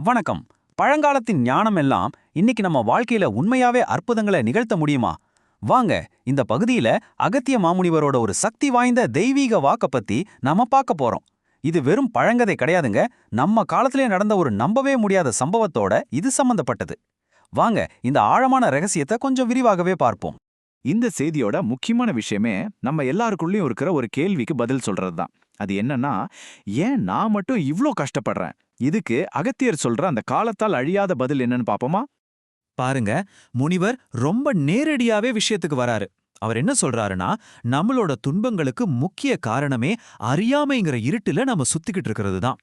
வணக்கம். பழங்காலத்தின் ஞானம் எல்லாம் இன்னைக்கு நம்ம வாழ்க்கையில உண்மையாவே அற்புதங்களை நிகழ்த்த முடியுமா? வாங்க, இந்த பகுதியில அகத்திய மாமுனிவரோட ஒரு சக்தி வாய்ந்த தெய்வீக வாக்க பத்தி நாம பார்க்க போறோம். இது வெறும் பழங்கதை கிடையாதுங்க. நம்ம காலத்திலே நடந்த ஒரு நம்பவே முடியாத சம்பவத்தோட இது சம்பந்தப்பட்டது. வாங்க, இந்த ஆழமான ரகசியத்தை கொஞ்சம் விரிவாகவே பார்ப்போம். இந்த செய்தியோட முக்கியமான விஷயமே நம்ம எல்லாருக்குள்ளயும் இருக்கிற ஒரு கேள்விக்கு பதில் சொல்றது தான். அது என்னன்னா, ஏன் நான் மட்டும் இவ்ளோ கஷ்டப்படுறேன்? இதுக்கு அகத்தியர் சொல்ற அந்த காலத்தால் அழியாத பதில் என்னன்னு பாப்போமா? பாருங்க, முனிவர் ரொம்ப நேரடியாவே விஷயத்துக்கு வராரு. அவர் என்ன சொல்றாருன்னா, நம்மளோட துன்பங்களுக்கு முக்கிய காரணமே அறியாமைங்கிற இருட்டுல நம்ம சுத்திக்கிட்டு இருக்கிறது தான்.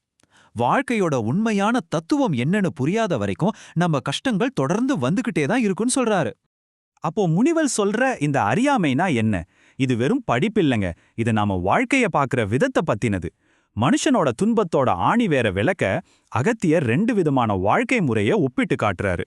வாழ்க்கையோட உண்மையான தத்துவம் என்னன்னு புரியாத வரைக்கும் நம்ம கஷ்டங்கள் தொடர்ந்து வந்துகிட்டே தான் இருக்குன்னு சொல்றாரு. அப்போ முனிவர் சொல்ற இந்த அறியாமைனா என்ன? இது வெறும் படிப்பில்லைங்க. இது நாம வாழ்க்கைய பார்க்கிற விதத்தை பத்தினது. மனுஷனோட துன்பத்தோட ஆணி வேற விளக்க அகத்தியர் 2 விதமான வாழ்க்கை முறைய ஒப்பிட்டு காட்டுறாரு.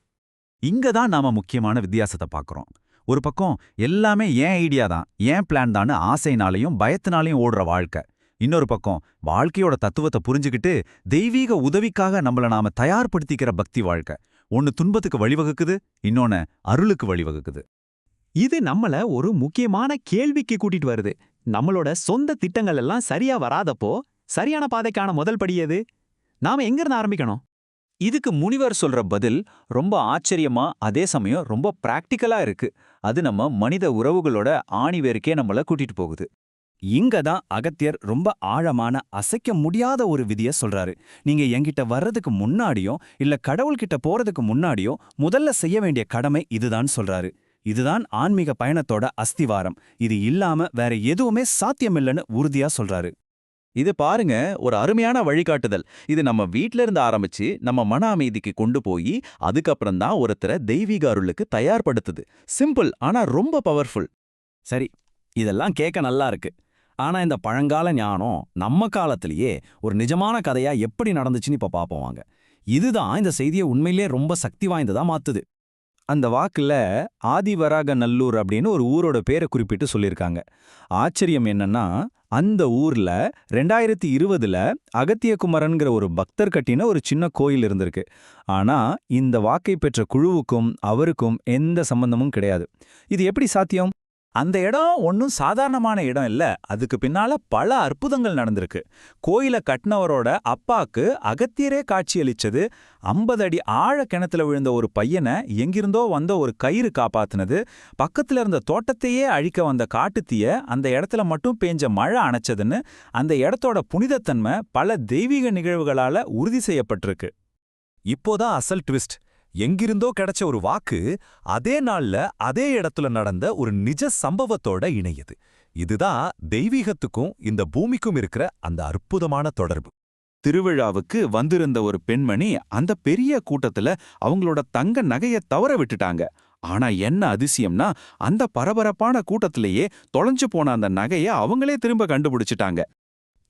இங்க தான் நாம முக்கியமான வித்தியாசத்தை பார்க்கறோம். ஒரு பக்கம் எல்லாமே ஏன் ஐடியா தான், ஏன் பிளான் தான்னு ஆசைனாலையும் பயத்தினாலையும் ஓடுற வாழ்க்கை. இன்னொரு பக்கம் வாழ்க்கையோட தத்துவத்தை புரிஞ்சுக்கிட்டு தெய்வீக உதவிக்காக நம்மள நாம தயார்படுத்திக்கிற பக்தி வாழ்க்கை. ஒன்னு துன்பத்துக்கு வழிவகுக்குது, இன்னொன்னு அருளுக்கு வழிவகுக்குது. இது நம்மள ஒரு முக்கியமான கேள்விக்கு கூட்டிட்டு வருது. நம்மளோட சொந்த திட்டங்கள் எல்லாம் சரியா வராதப்போ சரியான பாதைக்கான முதல் படி எது? நாம எங்கிருந்து ஆரம்பிக்கணும்? இதுக்கு முனிவர் சொல்ற பதில் ரொம்ப ஆச்சரியமா, அதே சமயம் ரொம்ப பிராக்டிக்கலா இருக்கு. அது நம்ம மனித உறவுகளோட ஆணிவேருக்கே நம்மள கூட்டிட்டு போகுது. இங்க தான் அகத்தியர் ரொம்ப ஆழமான, அசைக்க முடியாத ஒரு விதிய சொல்றாரு. நீங்க என்கிட்ட வர்றதுக்கு முன்னாடியோ இல்ல கடவுள்கிட்ட போறதுக்கு முன்னாடியோ முதல்ல செய்ய வேண்டிய கடமை இதுதான் சொல்றாரு. இதுதான் ஆன்மீக பயணத்தோட அஸ்திவாரம். இது இல்லாம வேற எதுவுமே சாத்தியமில்லைன்னு உறுதியா சொல்றாரு. இது பாருங்க, ஒரு அருமையான வழிகாட்டுதல். இது நம்ம வீட்ல இருந்து ஆரம்பிச்சு நம்ம மன அமைதிக்கு கொண்டு போய் அதுக்கப்புறம் தான் ஒருத்தரை தெய்வீக அருளுக்கு தயார்படுத்துது. சிம்பிள், ஆனா ரொம்ப பவர்ஃபுல். சரி, இதெல்லாம் கேட்க நல்லா இருக்கு. ஆனா இந்த பழங்கால ஞானம் நம்ம காலத்திலேயே ஒரு நிஜமான கதையா எப்படி நடந்துச்சுன்னு இப்ப பாப்போம் வாங்க. இதுதான் இந்த செய்தியை உண்மையிலே ரொம்ப சக்தி வாய்ந்ததா மாத்துது. அந்த வாக்குல ஆதிவராக நல்லூர் அப்படின்னு ஒரு ஊரோட பேரை குறிப்பிட்டு சொல்லியிருக்காங்க. ஆச்சரியம் என்னன்னா, அந்த ஊர்ல 2020ல அகத்தியகுமரன்கிற ஒரு பக்தர் கட்டின ஒரு சின்ன கோயில் இருந்திருக்கு. ஆனா இந்த வாக்கை பெற்ற குழுவுக்கும் அவருக்கும் எந்த சம்பந்தமும் கிடையாது. இது எப்படி சாத்தியம்? அந்த இடம் ஒன்றும் சாதாரணமான இடம் இல்ல. அதுக்கு பின்னால பல அற்புதங்கள் நடந்திருக்கு. கோயில கட்டினவரோட அப்பாக்கு அகத்தியரே காட்சியளிச்சது, 50 அடி ஆழ கிணத்துல விழுந்த ஒரு பையனை எங்கிருந்தோ வந்த ஒரு கயிறு காப்பாத்துனது, பக்கத்துல இருந்த தோட்டத்தையே அழிக்க வந்த காட்டுத்தீய அந்த இடத்துல மட்டும் பேஞ்ச மழை அணைச்சதுன்னு அந்த இடத்தோட புனிதத்தன்மை பல தெய்வீக நிகழ்வுகளால உறுதி செய்யப்பட்டிருக்கு. இப்போதான் அசல் ட்விஸ்ட். எங்கிருந்தோ கிடைச்ச ஒரு வாக்கு அதே நாள்ல அதே இடத்துல நடந்த ஒரு நிஜ சம்பவத்தோட இணையுது. இதுதான் தெய்வீகத்துக்கும் இந்த பூமிக்கும் இருக்கிற அந்த அற்புதமான தொடர்பு. திருவிழாவுக்கு வந்திருந்த ஒரு பெண்மணி அந்த பெரிய கூட்டத்துல அவங்களோட தங்க நகைய தவற விட்டுட்டாங்க. ஆனா என்ன அதிசயம்னா, அந்த பரபரப்பான கூட்டத்திலேயே தொலைஞ்சு போன அந்த நகைய அவங்களே திரும்ப கண்டுபிடிச்சிட்டாங்க.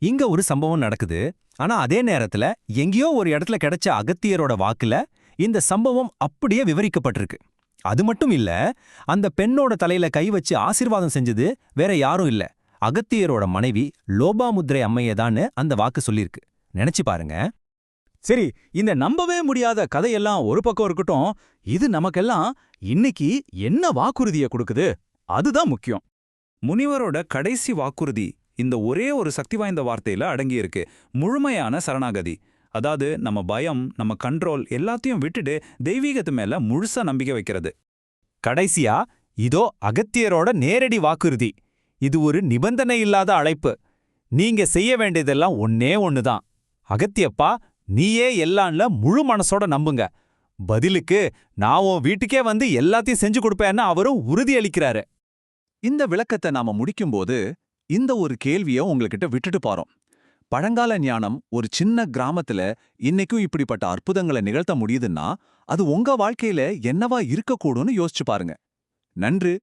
இங்க ஒரு சம்பவம் நடக்குது. ஆனா அதே நேரத்துல எங்கேயோ ஒரு இடத்துல கிடைச்ச அகத்தியரோட வாக்குல இந்த சம்பவம் அப்படியே விவரிக்கப்பட்டிருக்கு. அது மட்டும் இல்ல, அந்த பெண்ணோட தலையில கை வச்சு ஆசீர்வாதம் செஞ்சது வேற யாரும் இல்ல, அகத்தியரோட மனைவி லோபாமுத்ரை அம்மையேதான்னு அந்த வாக்கு சொல்லியிருக்கு. நினைச்சு பாருங்க. சரி, இந்த நம்பவே முடியாத கதையெல்லாம் ஒரு பக்கம் இருக்கட்டும். இது நமக்கெல்லாம் இன்னைக்கு என்ன வாக்குறுதியை கொடுக்குது? அதுதான் முக்கியம். முனிவரோட கடைசி வாக்குறுதி இந்த ஒரே ஒரு சக்தி வாய்ந்த வார்த்தையில அடங்கியிருக்கு: முழுமையான சரணாகதி. அதாவது நம்ம பயம், நம்ம கண்ட்ரோல் எல்லாத்தையும் விட்டுட்டு தெய்வீகத்து மேல முழுசா நம்பிக்கை வைக்கிறது. கடைசியா இதோ அகத்தியரோட நேரடி வாக்குறுதி. இது ஒரு நிபந்தனை இல்லாத அழைப்பு. நீங்க செய்ய வேண்டியதெல்லாம் ஒன்னே ஒண்ணுதான். அகத்தியப்பா, நீயே எல்லாம்ல முழு மனசோட நம்புங்க. பதிலுக்கு நான் உன் வீட்டுக்கே வந்து எல்லாத்தையும் செஞ்சு கொடுப்பேன்னு அவரும் உறுதியளிக்கிறாரு. இந்த விளக்கத்தை நாம முடிக்கும்போது இந்த ஒரு கேள்வியை உங்ககிட்ட விட்டுட்டு போறோம். பழங்கால ஞானம் ஒரு சின்ன கிராமத்துல இன்னைக்கும் இப்படிப்பட்ட அற்புதங்களை நிகழ்த்த முடியுதுன்னா, அது உங்க வாழ்க்கையில என்னவா இருக்கக்கூடும்னு யோசிச்சு பாருங்க. நன்று.